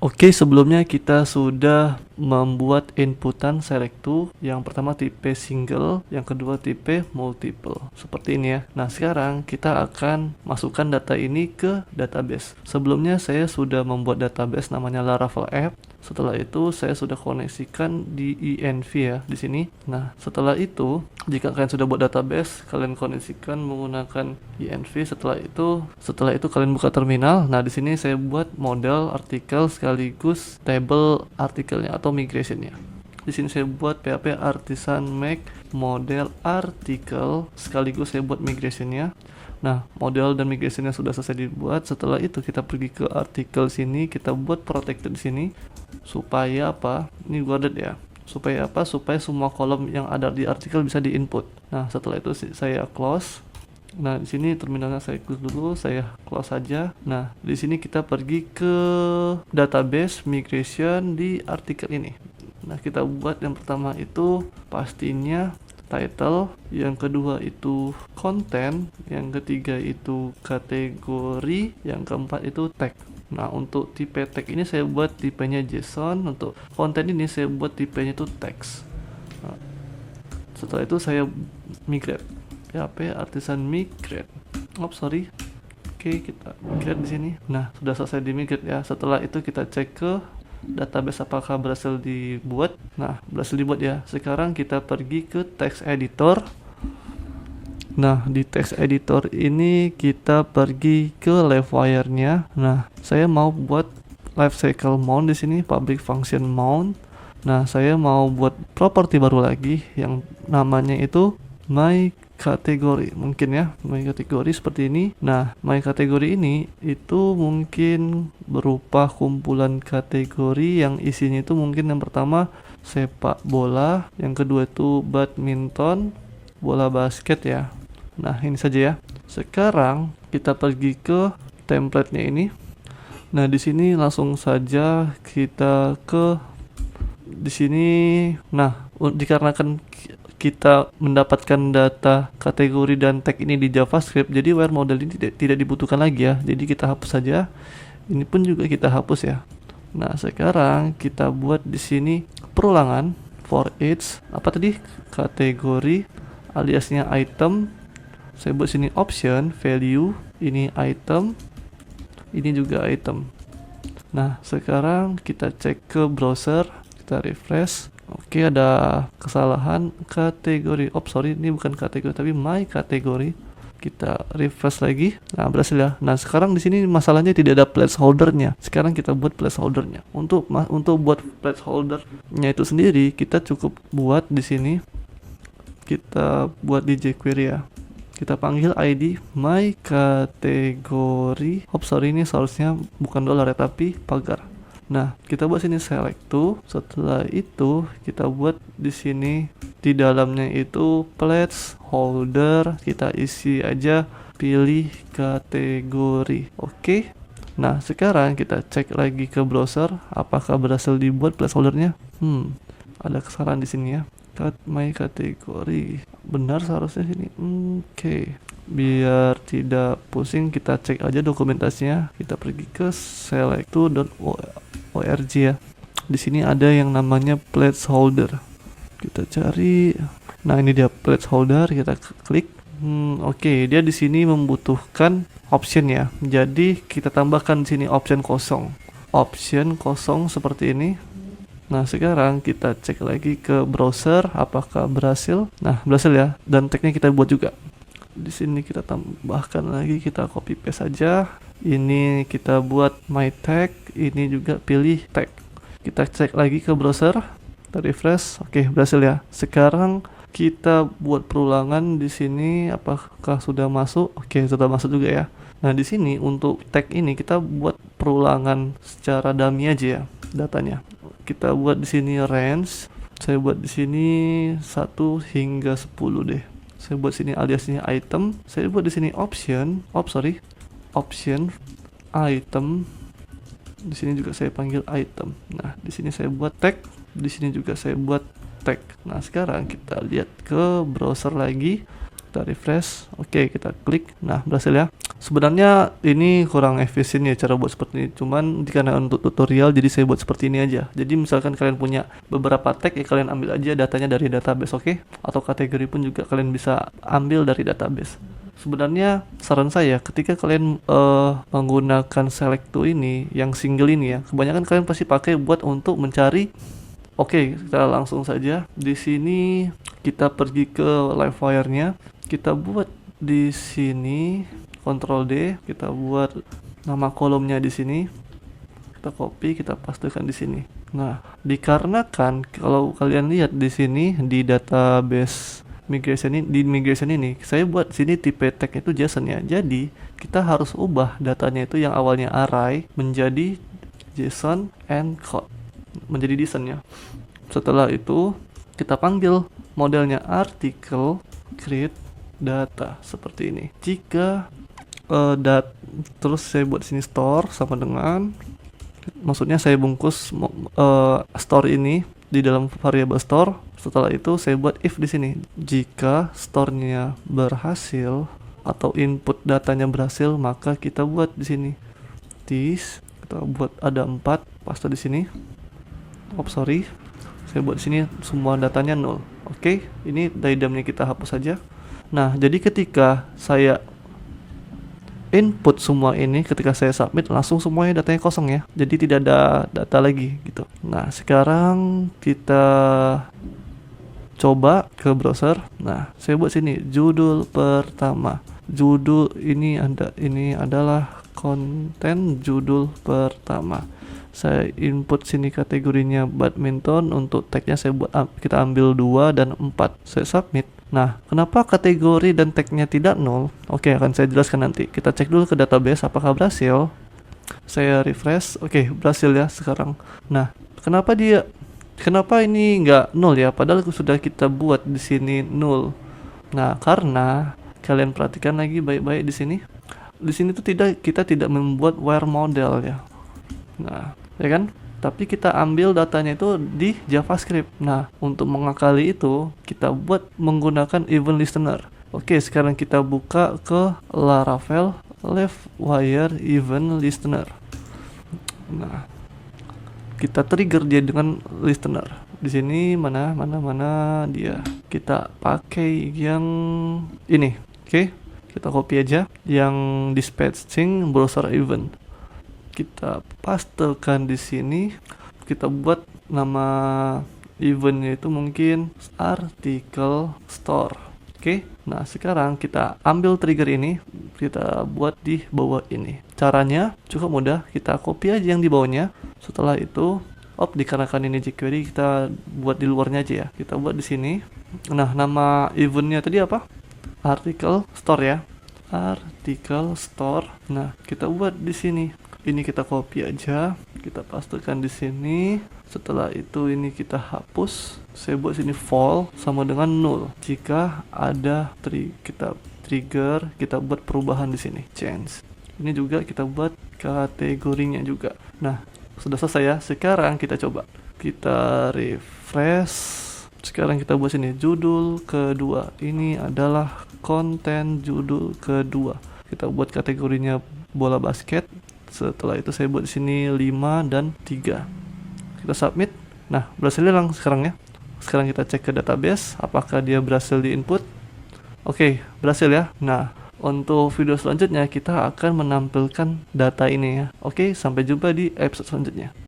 Oke, sebelumnya kita sudah membuat inputan select to. Yang pertama tipe single, yang kedua tipe multiple. Seperti ini ya. Nah, sekarang kita akan masukkan data ini ke database. Sebelumnya saya sudah membuat database namanya Laravel App. Setelah itu saya sudah koneksikan di env ya di sini. Nah, setelah itu jika kalian sudah buat database, kalian koneksikan menggunakan env. Setelah itu kalian buka terminal. Nah, di sini saya buat model artikel sekaligus table artikelnya atau migrationnya. Di sini saya buat PHP artisan make model artikel sekaligus saya buat migrationnya. Nah, model dan migrationnya sudah selesai dibuat. Setelah itu kita pergi ke artikel sini, kita buat protected di sini supaya apa? Ini guarded ya. Supaya apa? Supaya semua kolom yang ada di artikel bisa diinput. Nah, setelah itu saya close. Nah, di sini terminalnya saya close dulu, saya close saja. Nah, di sini kita pergi ke database migration di artikel ini. Nah, kita buat yang pertama itu pastinya title, yang kedua itu content, yang ketiga itu kategori, yang keempat itu tag. Nah, untuk tipe tag ini saya buat tipenya JSON, untuk konten ini saya buat tipenya itu text. Nah, setelah itu saya migrate. PHP artisan migrate. Oke, kita migrate di sini. Nah, sudah selesai di migrate ya. Setelah itu kita cek ke database apakah berhasil dibuat. Nah, berhasil dibuat ya. Sekarang kita pergi ke text editor. Nah, di text editor ini kita pergi ke livewire-nya. Nah, saya mau buat lifecycle mount di sini, public function mount. Nah, saya mau buat property baru lagi yang namanya itu my kategori, mungkin ya, my kategori seperti ini. Nah, my kategori ini itu mungkin berupa kumpulan kategori yang isinya itu mungkin yang pertama sepak bola, yang kedua itu badminton, bola basket ya. Nah, ini saja ya. Sekarang kita pergi ke template-nya ini. Nah, di sini langsung saja kita ke di sini. Nah, dikarenakan kita mendapatkan data kategori dan tag ini di JavaScript, jadi where model ini tidak dibutuhkan lagi ya. Jadi kita hapus saja. Ini pun juga kita hapus ya. Nah, sekarang kita buat di sini perulangan for each apa tadi? Kategori aliasnya item. Saya buat sini option value, ini item, ini juga item. Nah, sekarang kita cek ke browser, kita refresh. Oke, ada kesalahan kategori. Ini bukan kategori tapi my kategori. Kita refresh lagi. Nah, berhasil ya. Nah, sekarang di sini masalahnya tidak ada placeholder-nya. Sekarang kita buat placeholder-nya. Untuk buat placeholder-nya itu sendiri, kita cukup buat di sini. Kita buat di jQuery ya. Kita panggil ID my kategori. Ini seharusnya bukan dolar ya, tapi pagar. Nah, kita buat sini select to. Setelah itu kita buat di sini di dalamnya itu placeholder. Kita isi aja pilih kategori. Oke. Nah, sekarang kita cek lagi ke browser apakah berhasil dibuat placeholdernya. Ada kesalahan di sini ya. My kategori. Benar seharusnya sini. Oke. Biar tidak pusing, kita cek aja dokumentasinya. Kita pergi ke select to.org ya. Di sini ada yang namanya placeholder. Kita cari. Nah, ini dia placeholder, kita klik. Oke, dia di sini membutuhkan option ya. Jadi kita tambahkan di sini option kosong. Option kosong seperti ini. Nah, sekarang kita cek lagi ke browser apakah berhasil. Nah, berhasil ya. Dan tagnya kita buat juga. Di sini kita tambahkan lagi, kita copy paste saja. Ini kita buat my tag, ini juga pilih tag. Kita cek lagi ke browser, kita refresh. Oke, berhasil ya. Sekarang kita buat perulangan di sini apakah sudah masuk? Oke, sudah masuk juga ya. Nah, di sini untuk tag ini kita buat perulangan secara dummy aja ya datanya. Kita buat di sini range. Saya buat di sini 1 hingga 10 deh. Saya buat sini aliasnya item. Saya buat di sini option item. Di sini juga saya panggil item. Nah, di sini saya buat tag. Di sini juga saya buat tag. Nah, sekarang kita lihat ke browser lagi. Kita refresh. Oke, kita klik. Nah, berhasil ya. Sebenarnya ini kurang efisien ya cara buat seperti ini. Cuman karena untuk tutorial jadi saya buat seperti ini aja. Jadi misalkan kalian punya beberapa tag ya kalian ambil aja datanya dari database, oke? Atau kategori pun juga kalian bisa ambil dari database. Sebenarnya saran saya ketika kalian menggunakan select to ini yang single ini ya, kebanyakan kalian pasti pakai buat untuk mencari. Oke, kita langsung saja. Di sini kita pergi ke livewire-nya. Kita buat di sini Ctrl D, kita buat nama kolomnya di sini. Kita copy, kita pastekan di sini. Nah, dikarenakan kalau kalian lihat di sini di database migration ini, di migration ini, saya buat sini tipe tag itu JSON ya. Jadi, kita harus ubah datanya itu yang awalnya array menjadi JSON and code. Menjadi JSON ya. Setelah itu, kita panggil modelnya article create data seperti ini. Jika terus saya buat sini store sama dengan, maksudnya saya bungkus store ini di dalam variabel store. Setelah itu saya buat if di sini. Jika store-nya berhasil atau input datanya berhasil, maka kita buat di sini this, kita buat ada 4 paste di sini. Saya buat di sini semua datanya 0. Oke, ini diadomnya kita hapus saja. Nah, jadi ketika saya input semua ini, ketika saya submit langsung semuanya datanya kosong ya, jadi tidak ada data lagi gitu. Nah, sekarang kita coba ke browser. Nah, saya buat sini judul pertama. Judul ini adalah konten judul pertama. Saya input sini kategorinya badminton, untuk tagnya saya buat kita ambil 2 dan 4. Saya submit. Nah, kenapa kategori dan tagnya tidak 0? Oke, akan saya jelaskan nanti. Kita cek dulu ke database apakah berhasil. Saya refresh. Oke, berhasil ya sekarang. Nah, kenapa ini nggak 0 ya? Padahal sudah kita buat di sini 0. Nah, karena kalian perhatikan lagi baik-baik di sini. Di sini tuh kita tidak membuat where model ya. Nah, ya kan? Tapi kita ambil datanya itu di JavaScript. Nah, untuk mengakali itu, kita buat menggunakan event listener. Oke, sekarang kita buka ke Laravel livewire event listener. Nah, kita trigger dia dengan listener. Di sini mana dia. Kita pakai yang ini. Oke, kita copy aja yang dispatching browser event. Kita pastekan di sini. Kita buat nama eventnya itu mungkin article store. Oke. Nah, sekarang kita ambil trigger ini, kita buat di bawah ini. Caranya cukup mudah, kita copy aja yang di bawahnya. Setelah itu, dikarenakan ini jQuery, kita buat di luarnya aja ya. Kita buat di sini. Nah, nama eventnya tadi apa? Article store ya. Article store. Nah, kita buat di sini. Ini kita copy aja, kita pastekan di sini. Setelah itu ini kita hapus. Saya buat sini false sama dengan 0. Jika ada kita trigger, kita buat perubahan di sini, change. Ini juga kita buat kategorinya juga. Nah, sudah selesai ya. Sekarang kita coba. Kita refresh. Sekarang kita buat sini judul kedua. Ini adalah konten judul kedua. Kita buat kategorinya bola basket. Setelah itu saya buat di sini 5 dan 3. Kita submit. Nah, berhasil hilang sekarang ya. Sekarang kita cek ke database apakah dia berhasil di input. Oke, berhasil ya. Nah, untuk video selanjutnya kita akan menampilkan data ini ya. Oke, sampai jumpa di episode selanjutnya.